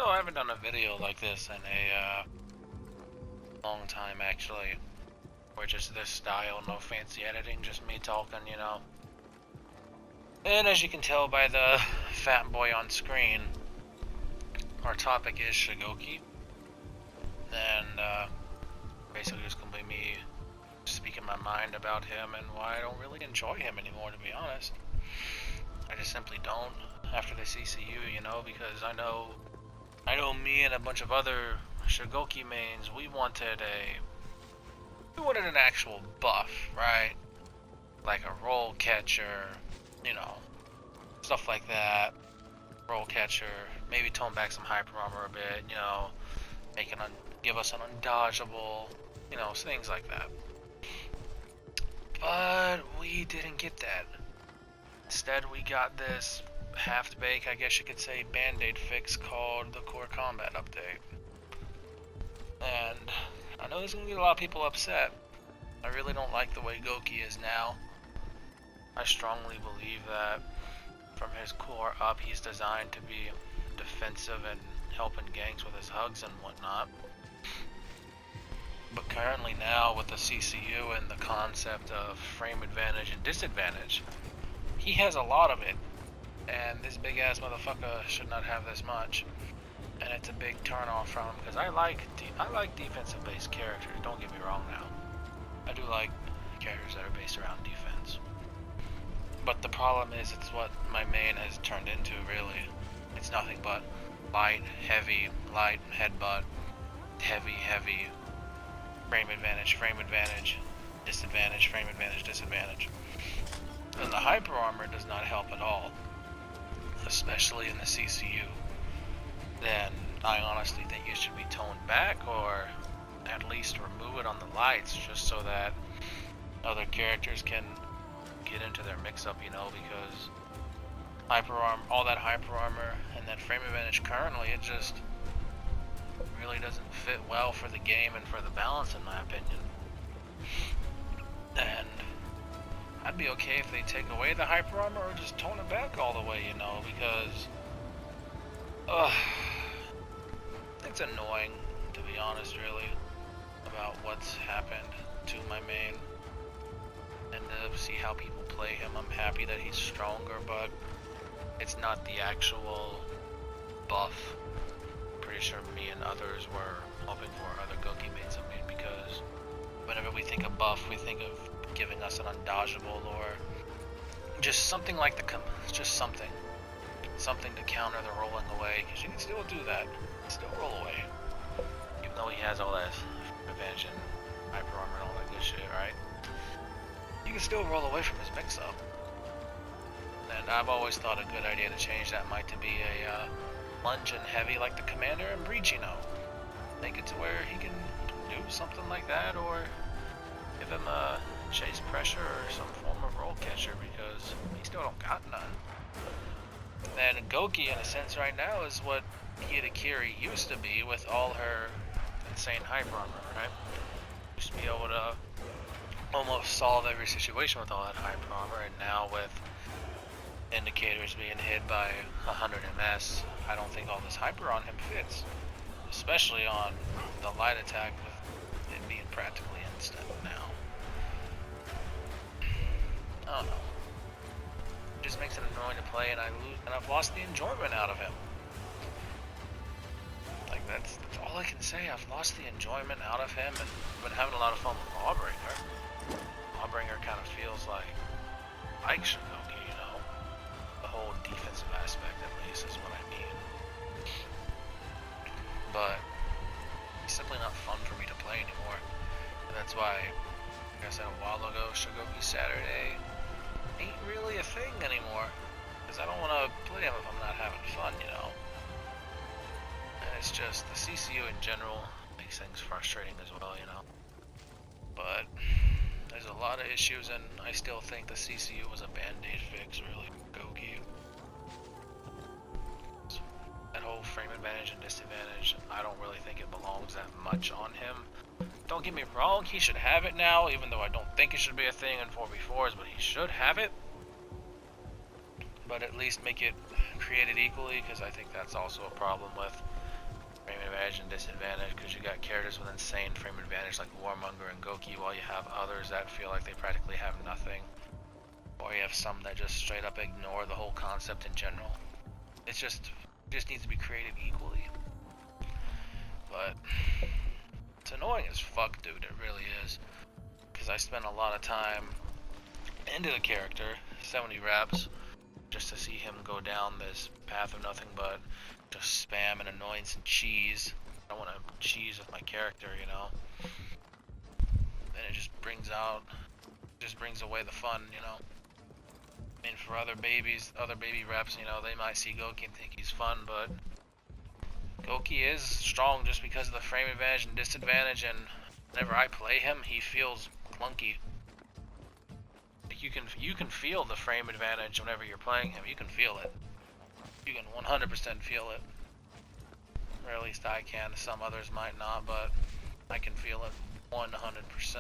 So I haven't done a video like this in a long time, actually. Where just this style, no fancy editing, just me talking, you know. And as you can tell by the fat boy on screen, our topic is Shugoki. And basically just gonna be me speaking my mind about him and why I don't really enjoy him anymore, to be honest. I just simply don't after the CCU, you know, because I know me and a bunch of other Shugoki mains, we wanted an actual buff, right? Like a roll catcher, you know, stuff like that. Roll catcher, maybe tone back some hyper armor a bit, you know, give us an undodgeable, you know, things like that. But we didn't get that. Instead, we got this half-baked, I guess you could say, band-aid fix called the Core Combat Update. And I know there's gonna get a lot of people upset. I really don't like the way Goki is now. I strongly believe that from his core up, he's designed to be defensive and helping ganks with his hugs and whatnot. But currently now, with the CCU and the concept of frame advantage and disadvantage, he has a lot of it. And this big ass motherfucker should not have this much. And it's a big turn off from him, because I like defensive based characters, don't get me wrong now. I do like characters that are based around defense. But the problem is, it's what my main has turned into, really. It's nothing but light, headbutt, heavy, frame advantage, disadvantage, frame advantage, disadvantage. And the hyper armor does not help at all, especially in the CCU. Then I honestly think it should be toned back, or at least remove it on the lights, just so that other characters can get into their mix-up, you know, because all that hyper armor and that frame advantage currently, it just really doesn't fit well for the game and for the balance, in my opinion. And I'd be okay if they take away the hyper armor or just tone it back all the way, you know, because it's annoying, to be honest, really, about what's happened to my main, and to see how people play him. I'm happy that he's stronger, but it's not the actual buff. Pretty sure me and others were hoping for other Goki mates of made, because whenever we think of buff, we think of giving us an undodgeable, or just something like just something to counter the rolling away, because you can still do that, still roll away, even though he has all that advantage and hyper armor and all that good shit, right? You can still roll away from his mix-up. And I've always thought a good idea to change that might to be a lunge and heavy like the commander and breach, you know. Make it to where he can do something like that, or give him a chase pressure or some form of roll catcher, because he still don't got none. And Goki, in a sense, right now is what Hitakiri used to be with all her insane hyper armor, right? Used to be able to almost solve every situation with all that hyper armor, and now with indicators being hit by 100 MS, I don't think all this hyper on him fits. Especially on the light attack, with it being practically instant now. I don't know. It just makes it annoying to play, and I've lost the enjoyment out of him. Like, that's all I can say. I've lost the enjoyment out of him, and I've been having a lot of fun with Lawbringer. Lawbringer kind of feels like Shugoki, you know? The whole defensive aspect, at least, is what I mean. But it's simply not fun for me to play anymore. And that's why, like I said a while ago, Shugoki Saturday ain't really a thing anymore. Because I don't want to play him if I'm not having fun, you know? And it's just, the CCU in general makes things frustrating as well, you know? But there's a lot of issues, and I still think the CCU was a band-aid fix, really, for Goki. That whole frame advantage and disadvantage, I don't really think it belongs that much on him. Don't get me wrong, he should have it now, even though I don't think it should be a thing in 4v4s, but he should have it. But at least make it created equally, because I think that's also a problem with frame advantage and disadvantage, because you got characters with insane frame advantage like Warmonger and Goki, while you have others that feel like they practically have nothing. Or you have some that just straight up ignore the whole concept in general. It just needs to be created equally. But it's annoying as fuck, dude, it really is. Because I spent a lot of time into the character, 70 reps, just to see him go down this path of nothing but just spam and annoyance and cheese. I want to cheese with my character, you know. And it just brings away the fun, you know. I mean, for other baby reps, you know, they might see Goki and think he's fun, but Goki is strong just because of the frame advantage and disadvantage, and whenever I play him, he feels clunky. Like you can feel the frame advantage whenever you're playing him. You can feel it. You can 100% feel it. Or at least I can. Some others might not, but I can feel it 100%.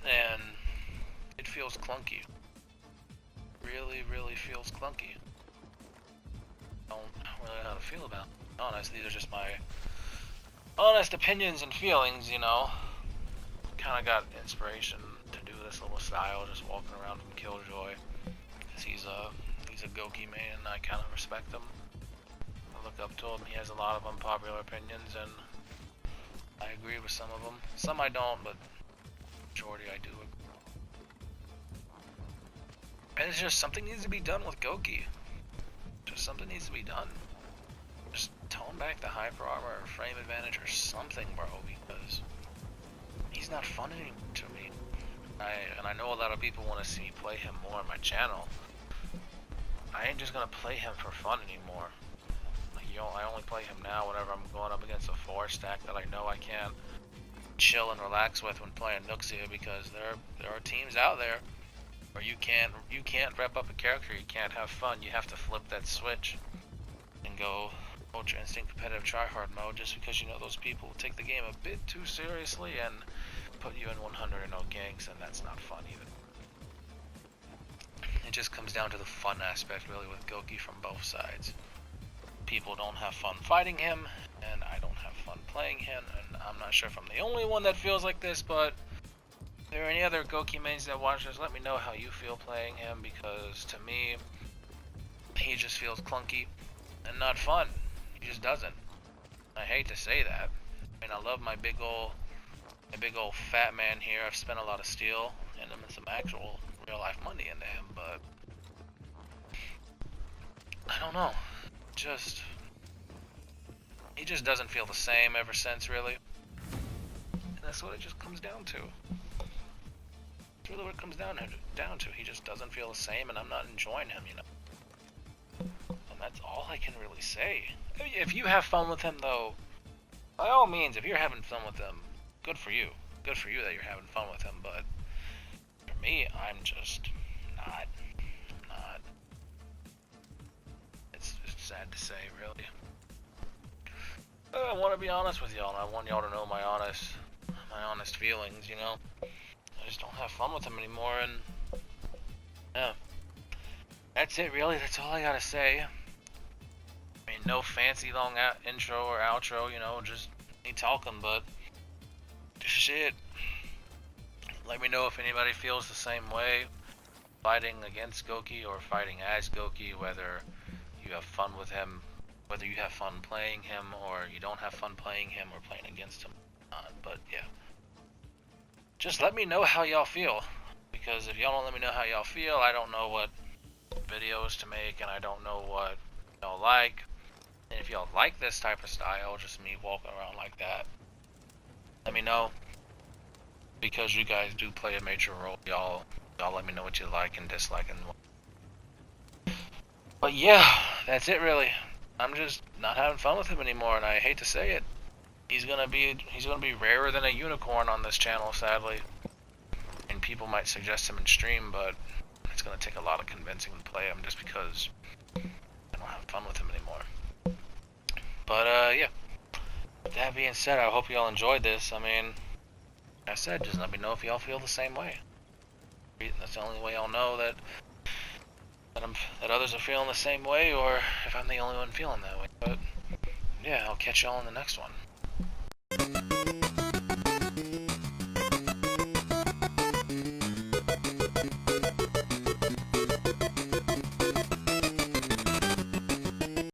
And it feels clunky. Really, really feels clunky. I don't really know how to feel about it. Honest, these are just my honest opinions and feelings, you know. Kind of got inspiration to do this little style, just walking around from Killjoy. Because he's a Goki main, and I kind of respect him. I look up to him. He has a lot of unpopular opinions, and I agree with some of them. Some I don't, but majority I do. And it's just something needs to be done with Goki. Just something needs to be done. Just tone back the hyper armor or frame advantage or something, bro, because he's not fun anymore to me. And I know a lot of people want to see me play him more on my channel. I ain't just gonna play him for fun anymore. Like, I only play him now whenever I'm going up against a 4 stack that I know I can't chill and relax with when playing Nuxia, because there are teams out there where you can't rep up a character, you can't have fun, you have to flip that switch and go Ultra Instinct competitive tryhard mode, just because you know those people will take the game a bit too seriously and put you in 100-0 ganks, and that's not fun either. It just comes down to the fun aspect really with Goki from both sides. People don't have fun fighting him, and I don't have fun playing him, and I'm not sure if I'm the only one that feels like this, but if there are any other Goki mains that watch this, let me know how you feel playing him, because to me, he just feels clunky and not fun. He just doesn't. I hate to say that. I mean, I love my big ol' fat man here. I've spent a lot of steel and some actual real life money into him, but I don't know. He just doesn't feel the same ever since, really. And that's what it just comes down to. That's really what it comes down to. He just doesn't feel the same, and I'm not enjoying him, you know. And that's all I can really say. If you have fun with him, though, by all means, if you're having fun with him, good for you. Good for you that you're having fun with him, but for me, I'm just not. It's sad to say, really. But I want to be honest with y'all, and I want y'all to know my honest feelings, you know. I just don't have fun with him anymore, and yeah. That's it, really. That's all I gotta say. I mean, no fancy long intro or outro, you know, just me talking, but shit. Let me know if anybody feels the same way fighting against Goki or fighting as Goki, whether you have fun with him, whether you have fun playing him or you don't have fun playing him or playing against him. But yeah. Just let me know how y'all feel, because if y'all don't let me know how y'all feel, I don't know what videos to make, and I don't know what y'all like. And if y'all like this type of style, just me walking around like that, let me know, because you guys do play a major role. Y'all let me know what you like and dislike and but yeah, that's it really. I'm just not having fun with him anymore, and I hate to say it. He's gonna be rarer than a unicorn on this channel, sadly. And people might suggest him in stream, but it's gonna take a lot of convincing to play him, just because I don't have fun with him anymore. But yeah. With that being said, I hope y'all enjoyed this. I mean, like I said, just let me know if y'all feel the same way. That's the only way I'll know that others are feeling the same way, or if I'm the only one feeling that way. But yeah, I'll catch y'all in the next one.